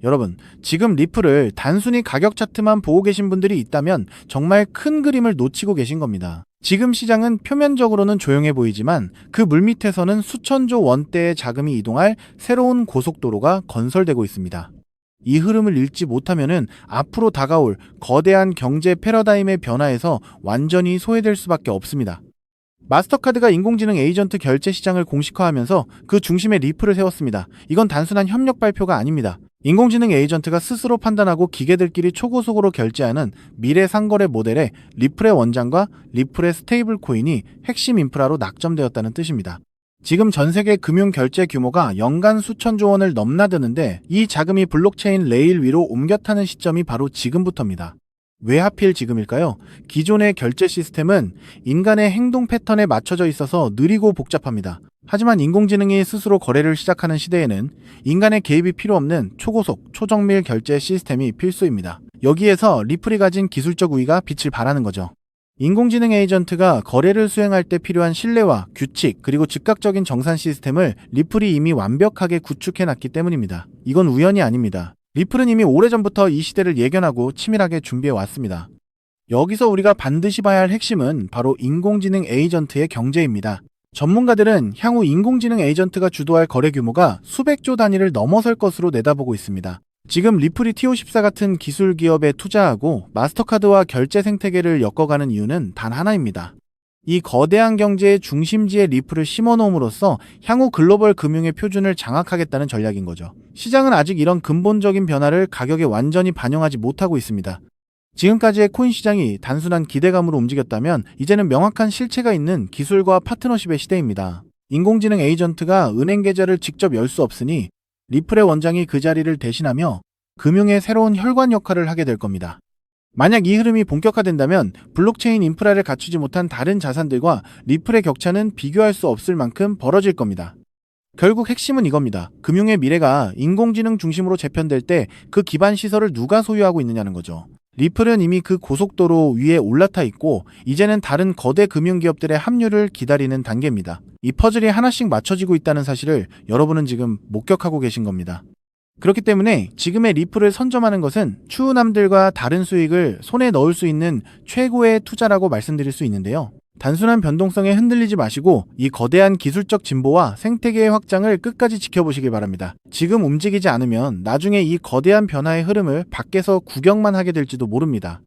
여러분, 지금 리플을 단순히 가격 차트만 보고 계신 분들이 있다면 정말 큰 그림을 놓치고 계신 겁니다. 지금 시장은 표면적으로는 조용해 보이지만 그 물밑에서는 수천조 원대의 자금이 이동할 새로운 고속도로가 건설되고 있습니다. 이 흐름을 읽지 못하면은 앞으로 다가올 거대한 경제 패러다임의 변화에서 완전히 소외될 수밖에 없습니다. 마스터카드가 인공지능 에이전트 결제 시장을 공식화하면서 그 중심에 리플을 세웠습니다. 이건 단순한 협력 발표가 아닙니다. 인공지능 에이전트가 스스로 판단하고 기계들끼리 초고속으로 결제하는 미래 상거래 모델에 리플의 원장과 리플의 스테이블 코인이 핵심 인프라로 낙점되었다는 뜻입니다. 지금 전 세계 금융 결제 규모가 연간 수천조 원을 넘나드는데 이 자금이 블록체인 레일 위로 옮겨 타는 시점이 바로 지금부터입니다. 왜 하필 지금일까요? 기존의 결제 시스템은 인간의 행동 패턴에 맞춰져 있어서 느리고 복잡합니다. 하지만 인공지능이 스스로 거래를 시작하는 시대에는 인간의 개입이 필요 없는 초고속, 초정밀 결제 시스템이 필수입니다. 여기에서 리플이 가진 기술적 우위가 빛을 발하는 거죠. 인공지능 에이전트가 거래를 수행할 때 필요한 신뢰와 규칙 그리고 즉각적인 정산 시스템을 리플이 이미 완벽하게 구축해놨기 때문입니다. 이건 우연이 아닙니다. 리플은 이미 오래전부터 이 시대를 예견하고 치밀하게 준비해왔습니다. 여기서 우리가 반드시 봐야 할 핵심은 바로 인공지능 에이전트의 경제입니다. 전문가들은 향후 인공지능 에이전트가 주도할 거래 규모가 수백조 단위를 넘어설 것으로 내다보고 있습니다. 지금 리플이 T54 같은 기술 기업에 투자하고 마스터카드와 결제 생태계를 엮어가는 이유는 단 하나입니다. 이 거대한 경제의 중심지에 리플을 심어놓음으로써 향후 글로벌 금융의 표준을 장악하겠다는 전략인 거죠. 시장은 아직 이런 근본적인 변화를 가격에 완전히 반영하지 못하고 있습니다. 지금까지의 코인 시장이 단순한 기대감으로 움직였다면 이제는 명확한 실체가 있는 기술과 파트너십의 시대입니다. 인공지능 에이전트가 은행 계좌를 직접 열 수 없으니 리플의 원장이 그 자리를 대신하며 금융의 새로운 혈관 역할을 하게 될 겁니다. 만약 이 흐름이 본격화된다면 블록체인 인프라를 갖추지 못한 다른 자산들과 리플의 격차는 비교할 수 없을 만큼 벌어질 겁니다. 결국 핵심은 이겁니다. 금융의 미래가 인공지능 중심으로 재편될 때 그 기반 시설을 누가 소유하고 있느냐는 거죠. 리플은 이미 그 고속도로 위에 올라타 있고 이제는 다른 거대 금융기업들의 합류를 기다리는 단계입니다. 이 퍼즐이 하나씩 맞춰지고 있다는 사실을 여러분은 지금 목격하고 계신 겁니다. 그렇기 때문에 지금의 리플을 선점하는 것은 추후남들과 다른 수익을 손에 넣을 수 있는 최고의 투자라고 말씀드릴 수 있는데요. 단순한 변동성에 흔들리지 마시고 이 거대한 기술적 진보와 생태계의 확장을 끝까지 지켜보시기 바랍니다. 지금 움직이지 않으면 나중에 이 거대한 변화의 흐름을 밖에서 구경만 하게 될지도 모릅니다.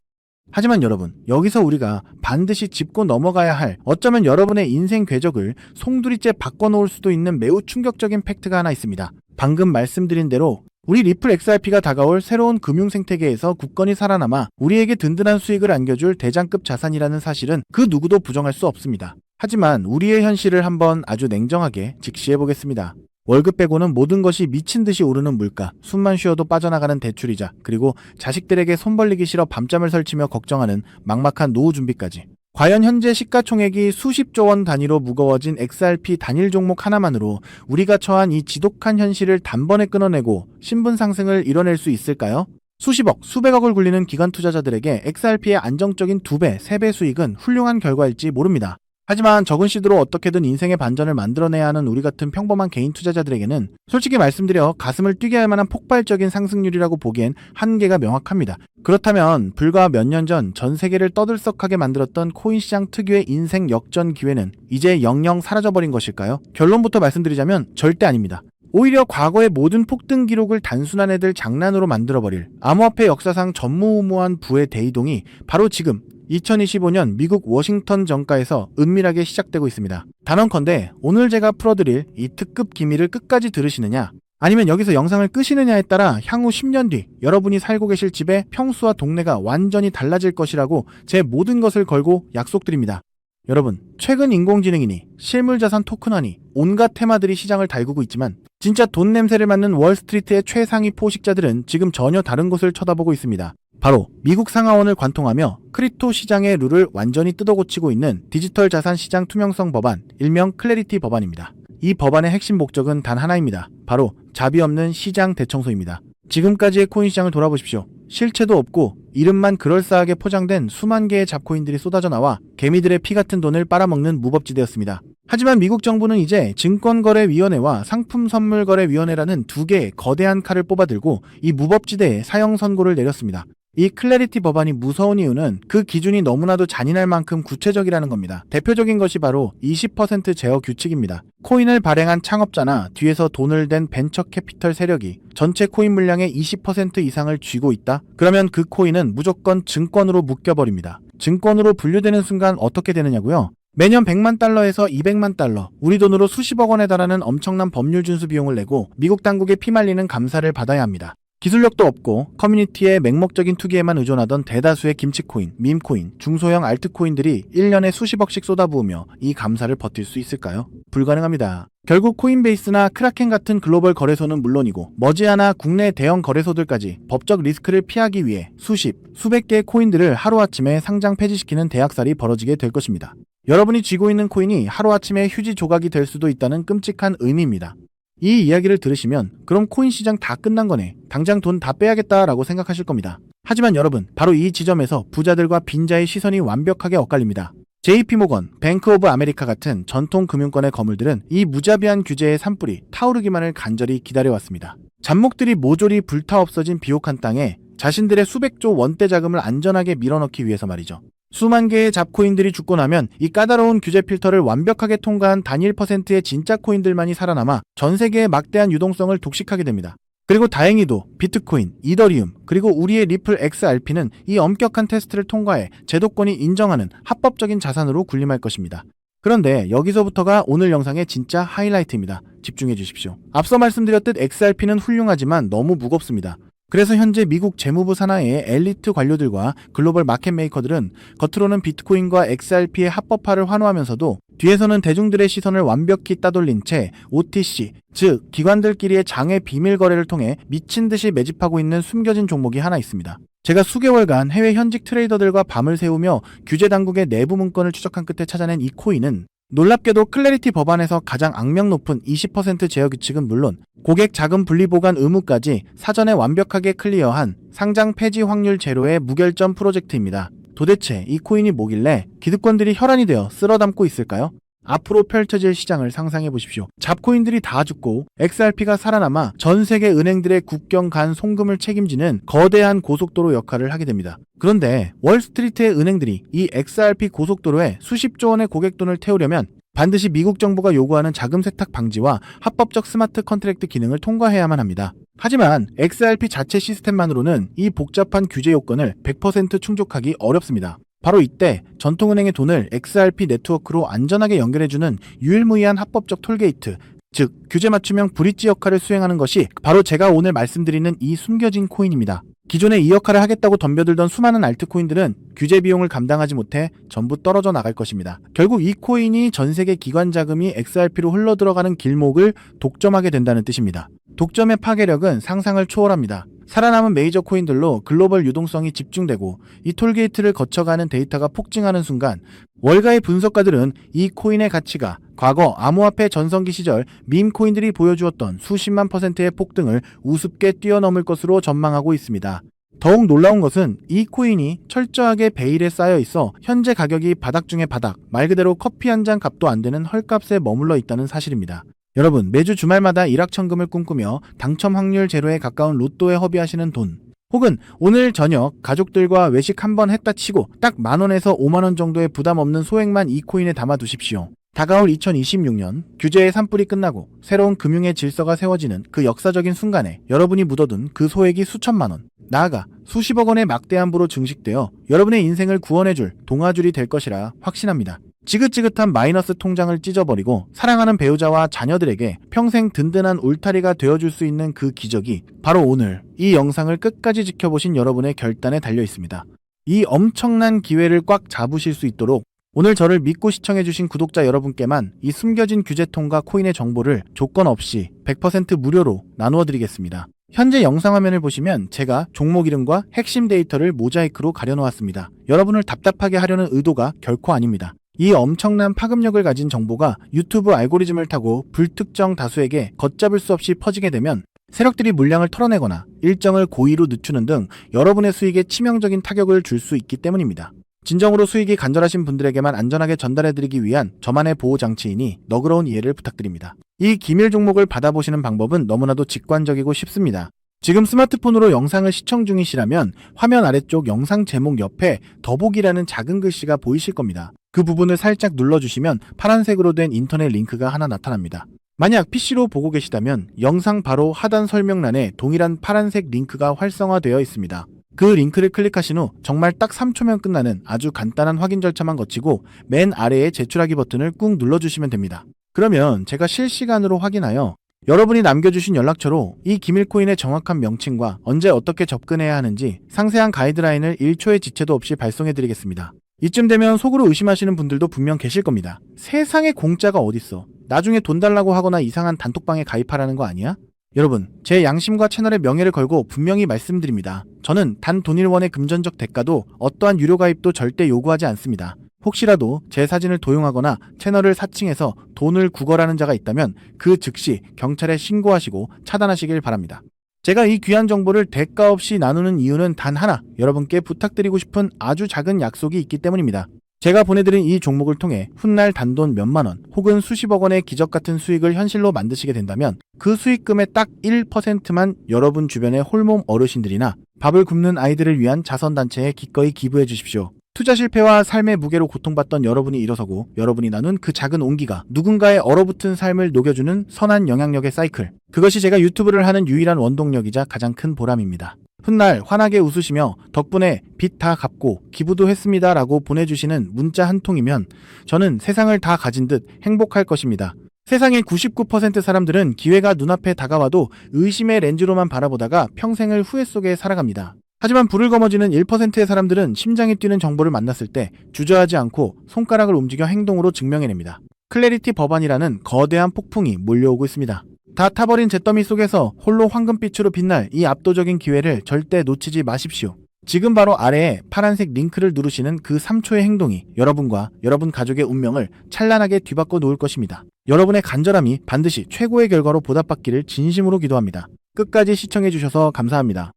하지만 여러분, 여기서 우리가 반드시 짚고 넘어가야 할 어쩌면 여러분의 인생 궤적을 송두리째 바꿔놓을 수도 있는 매우 충격적인 팩트가 하나 있습니다. 방금 말씀드린 대로 우리 리플 XRP가 다가올 새로운 금융 생태계에서 굳건히 살아남아 우리에게 든든한 수익을 안겨줄 대장급 자산이라는 사실은 그 누구도 부정할 수 없습니다. 하지만 우리의 현실을 한번 아주 냉정하게 직시해보겠습니다. 월급 빼고는 모든 것이 미친 듯이 오르는 물가, 숨만 쉬어도 빠져나가는 대출이자, 그리고 자식들에게 손 벌리기 싫어 밤잠을 설치며 걱정하는 막막한 노후 준비까지. 과연 현재 시가총액이 수십조 원 단위로 무거워진 XRP 단일 종목 하나만으로 우리가 처한 이 지독한 현실을 단번에 끊어내고 신분 상승을 이뤄낼 수 있을까요? 수십억, 수백억을 굴리는 기관 투자자들에게 XRP의 안정적인 2배, 3배 수익은 훌륭한 결과일지 모릅니다. 하지만 적은 시드로 어떻게든 인생의 반전을 만들어내야 하는 우리 같은 평범한 개인 투자자들에게는 솔직히 말씀드려 가슴을 뛰게 할 만한 폭발적인 상승률이라고 보기엔 한계가 명확합니다. 그렇다면 불과 몇 년 전 전 세계를 떠들썩하게 만들었던 코인 시장 특유의 인생 역전 기회는 이제 영영 사라져버린 것일까요? 결론부터 말씀드리자면 절대 아닙니다. 오히려 과거의 모든 폭등 기록을 단순한 애들 장난으로 만들어버릴 암호화폐 역사상 전무후무한 부의 대이동이 바로 지금 2025년 미국 워싱턴 정가에서 은밀하게 시작되고 있습니다. 단언컨대 오늘 제가 풀어드릴 이 특급 기밀을 끝까지 들으시느냐, 아니면 여기서 영상을 끄시느냐에 따라 향후 10년 뒤 여러분이 살고 계실 집의 평수와 동네가 완전히 달라질 것이라고 제 모든 것을 걸고 약속드립니다. 여러분, 최근 인공지능이니 실물자산 토큰화니 온갖 테마들이 시장을 달구고 있지만 진짜 돈 냄새를 맡는 월스트리트의 최상위 포식자들은 지금 전혀 다른 곳을 쳐다보고 있습니다. 바로 미국 상하원을 관통하며 크립토 시장의 룰을 완전히 뜯어고치고 있는 디지털 자산 시장 투명성 법안, 일명 클래리티 법안입니다. 이 법안의 핵심 목적은 단 하나입니다. 바로 자비 없는 시장 대청소입니다. 지금까지의 코인 시장을 돌아보십시오. 실체도 없고 이름만 그럴싸하게 포장된 수만 개의 잡코인들이 쏟아져 나와 개미들의 피 같은 돈을 빨아먹는 무법지대였습니다. 하지만 미국 정부는 이제 증권거래위원회와 상품선물거래위원회라는 두 개의 거대한 칼을 뽑아들고 이 무법지대에 사형 선고를 내렸습니다. 이 클래리티 법안이 무서운 이유는 그 기준이 너무나도 잔인할 만큼 구체적이라는 겁니다. 대표적인 것이 바로 20% 제어 규칙입니다. 코인을 발행한 창업자나 뒤에서 돈을 댄 벤처 캐피털 세력이 전체 코인 물량의 20% 이상을 쥐고 있다? 그러면 그 코인은 무조건 증권으로 묶여버립니다. 증권으로 분류되는 순간 어떻게 되느냐고요? 매년 100만 달러에서 200만 달러, 우리 돈으로 수십억 원에 달하는 엄청난 법률 준수 비용을 내고 미국 당국에 피말리는 감사를 받아야 합니다. 기술력도 없고 커뮤니티의 맹목적인 투기에만 의존하던 대다수의 김치코인, 밈코인, 중소형 알트코인들이 1년에 수십억씩 쏟아부으며 이 감사를 버틸 수 있을까요? 불가능합니다. 결국 코인베이스나 크라켄 같은 글로벌 거래소는 물론이고 머지않아 국내 대형 거래소들까지 법적 리스크를 피하기 위해 수백 개의 코인들을 하루아침에 상장 폐지시키는 대학살이 벌어지게 될 것입니다. 여러분이 쥐고 있는 코인이 하루아침에 휴지 조각이 될 수도 있다는 끔찍한 의미입니다. 이 이야기를 들으시면 그럼 코인 시장 다 끝난 거네, 당장 돈 다 빼야겠다라고 생각하실 겁니다. 하지만 여러분, 바로 이 지점에서 부자들과 빈자의 시선이 완벽하게 엇갈립니다. JP모건, 뱅크 오브 아메리카 같은 전통 금융권의 거물들은 이 무자비한 규제의 산불이 타오르기만을 간절히 기다려왔습니다. 잡목들이 모조리 불타 없어진 비옥한 땅에 자신들의 수백조 원대 자금을 안전하게 밀어넣기 위해서 말이죠. 수만 개의 잡코인들이 죽고 나면 이 까다로운 규제 필터를 완벽하게 통과한 단일 퍼센트의 진짜 코인들만이 살아남아 전 세계의 막대한 유동성을 독식하게 됩니다. 그리고 다행히도 비트코인, 이더리움, 그리고 우리의 리플 XRP는 이 엄격한 테스트를 통과해 제도권이 인정하는 합법적인 자산으로 군림할 것입니다. 그런데 여기서부터가 오늘 영상의 진짜 하이라이트입니다. 집중해 주십시오. 앞서 말씀드렸듯 XRP는 훌륭하지만 너무 무겁습니다. 그래서 현재 미국 재무부 산하의 엘리트 관료들과 글로벌 마켓 메이커들은 겉으로는 비트코인과 XRP의 합법화를 환호하면서도 뒤에서는 대중들의 시선을 완벽히 따돌린 채 OTC, 즉 기관들끼리의 장외 비밀 거래를 통해 미친 듯이 매집하고 있는 숨겨진 종목이 하나 있습니다. 제가 수개월간 해외 현직 트레이더들과 밤을 새우며 규제 당국의 내부 문건을 추적한 끝에 찾아낸 이 코인은 놀랍게도 클래리티 법안에서 가장 악명 높은 20% 제어 규칙은 물론 고객 자금 분리 보관 의무까지 사전에 완벽하게 클리어한 상장 폐지 확률 제로의 무결점 프로젝트입니다. 도대체 이 코인이 뭐길래 기득권들이 혈안이 되어 쓸어담고 있을까요? 앞으로 펼쳐질 시장을 상상해 보십시오. 잡코인들이 다 죽고 XRP가 살아남아 전 세계 은행들의 국경 간 송금을 책임지는 거대한 고속도로 역할을 하게 됩니다. 그런데 월스트리트의 은행들이 이 XRP 고속도로에 수십조 원의 고객돈을 태우려면 반드시 미국 정부가 요구하는 자금 세탁 방지와 합법적 스마트 컨트랙트 기능을 통과해야만 합니다. 하지만 XRP 자체 시스템만으로는 이 복잡한 규제 요건을 100% 충족하기 어렵습니다. 바로 이때 전통은행의 돈을 XRP 네트워크로 안전하게 연결해주는 유일무이한 합법적 톨게이트, 즉 규제 맞춤형 브릿지 역할을 수행하는 것이 바로 제가 오늘 말씀드리는 이 숨겨진 코인입니다. 기존에 이 역할을 하겠다고 덤벼들던 수많은 알트코인들은 규제 비용을 감당하지 못해 전부 떨어져 나갈 것입니다. 결국 이 코인이 전 세계 기관 자금이 XRP로 흘러들어가는 길목을 독점하게 된다는 뜻입니다. 독점의 파괴력은 상상을 초월합니다. 살아남은 메이저 코인들로 글로벌 유동성이 집중되고 이 톨게이트를 거쳐가는 데이터가 폭증하는 순간 월가의 분석가들은 이 코인의 가치가 과거 암호화폐 전성기 시절 밈 코인들이 보여주었던 수십만 %의 폭등을 우습게 뛰어넘을 것으로 전망하고 있습니다. 더욱 놀라운 것은 이 코인이 철저하게 베일에 쌓여 있어 현재 가격이 바닥 중의 바닥, 말 그대로 커피 한 잔 값도 안 되는 헐값에 머물러 있다는 사실입니다. 여러분, 매주 주말마다 일확천금을 꿈꾸며 당첨 확률 제로에 가까운 로또에 허비하시는 돈, 혹은 오늘 저녁 가족들과 외식 한번 했다 치고 딱 10,000원에서 50,000원 정도의 부담 없는 소액만 이 코인에 담아 두십시오. 다가올 2026년 규제의 산불이 끝나고 새로운 금융의 질서가 세워지는 그 역사적인 순간에 여러분이 묻어둔 그 소액이 수천만 원, 나아가 수십억 원의 막대한 부로 증식되어 여러분의 인생을 구원해줄 동아줄이 될 것이라 확신합니다. 지긋지긋한 마이너스 통장을 찢어버리고 사랑하는 배우자와 자녀들에게 평생 든든한 울타리가 되어줄 수 있는 그 기적이 바로 오늘 이 영상을 끝까지 지켜보신 여러분의 결단에 달려 있습니다. 이 엄청난 기회를 꽉 잡으실 수 있도록 오늘 저를 믿고 시청해주신 구독자 여러분께만 이 숨겨진 규제통과 코인의 정보를 조건 없이 100% 무료로 나누어드리겠습니다. 현재 영상 화면을 보시면 제가 종목 이름과 핵심 데이터를 모자이크로 가려놓았습니다. 여러분을 답답하게 하려는 의도가 결코 아닙니다. 이 엄청난 파급력을 가진 정보가 유튜브 알고리즘을 타고 불특정 다수에게 걷잡을 수 없이 퍼지게 되면 세력들이 물량을 털어내거나 일정을 고의로 늦추는 등 여러분의 수익에 치명적인 타격을 줄 수 있기 때문입니다. 진정으로 수익이 간절하신 분들에게만 안전하게 전달해드리기 위한 저만의 보호장치이니 너그러운 이해를 부탁드립니다. 이 기밀 종목을 받아보시는 방법은 너무나도 직관적이고 쉽습니다. 지금 스마트폰으로 영상을 시청 중이시라면 화면 아래쪽 영상 제목 옆에 더보기라는 작은 글씨가 보이실 겁니다. 그 부분을 살짝 눌러주시면 파란색으로 된 인터넷 링크가 하나 나타납니다. 만약 PC로 보고 계시다면 영상 바로 하단 설명란에 동일한 파란색 링크가 활성화되어 있습니다. 그 링크를 클릭하신 후 정말 딱 3초면 끝나는 아주 간단한 확인 절차만 거치고 맨 아래에 제출하기 버튼을 꾹 눌러주시면 됩니다. 그러면 제가 실시간으로 확인하여 여러분이 남겨주신 연락처로 이 기밀코인의 정확한 명칭과 언제 어떻게 접근해야 하는지 상세한 가이드라인을 1초의 지체도 없이 발송해드리겠습니다. 이쯤 되면 속으로 의심하시는 분들도 분명 계실 겁니다. 세상에 공짜가 어딨어. 나중에 돈 달라고 하거나 이상한 단톡방에 가입하라는 거 아니야? 여러분, 제 양심과 채널의 명예를 걸고 분명히 말씀드립니다. 저는 단 돈일원의 금전적 대가도 어떠한 유료 가입도 절대 요구하지 않습니다. 혹시라도 제 사진을 도용하거나 채널을 사칭해서 돈을 구걸하는 자가 있다면 그 즉시 경찰에 신고하시고 차단하시길 바랍니다. 제가 이 귀한 정보를 대가 없이 나누는 이유는 단 하나, 여러분께 부탁드리고 싶은 아주 작은 약속이 있기 때문입니다. 제가 보내드린 이 종목을 통해 훗날 단돈 몇만 원 혹은 수십억 원의 기적 같은 수익을 현실로 만드시게 된다면 그 수익금의 딱 1%만 여러분 주변의 홀몸 어르신들이나 밥을 굶는 아이들을 위한 자선단체에 기꺼이 기부해 주십시오. 투자 실패와 삶의 무게로 고통받던 여러분이 일어서고 여러분이 나눈 그 작은 온기가 누군가의 얼어붙은 삶을 녹여주는 선한 영향력의 사이클. 그것이 제가 유튜브를 하는 유일한 원동력이자 가장 큰 보람입니다. 훗날 환하게 웃으시며 덕분에 빚 다 갚고 기부도 했습니다 라고 보내주시는 문자 한 통이면 저는 세상을 다 가진 듯 행복할 것입니다. 세상의 99% 사람들은 기회가 눈앞에 다가와도 의심의 렌즈로만 바라보다가 평생을 후회 속에 살아갑니다. 하지만 불을 거머쥐는 1%의 사람들은 심장이 뛰는 정보를 만났을 때 주저하지 않고 손가락을 움직여 행동으로 증명해냅니다. 클래리티 법안이라는 거대한 폭풍이 몰려오고 있습니다. 다 타버린 잿더미 속에서 홀로 황금빛으로 빛날 이 압도적인 기회를 절대 놓치지 마십시오. 지금 바로 아래에 파란색 링크를 누르시는 그 3초의 행동이 여러분과 여러분 가족의 운명을 찬란하게 뒤바꿔 놓을 것입니다. 여러분의 간절함이 반드시 최고의 결과로 보답받기를 진심으로 기도합니다. 끝까지 시청해주셔서 감사합니다.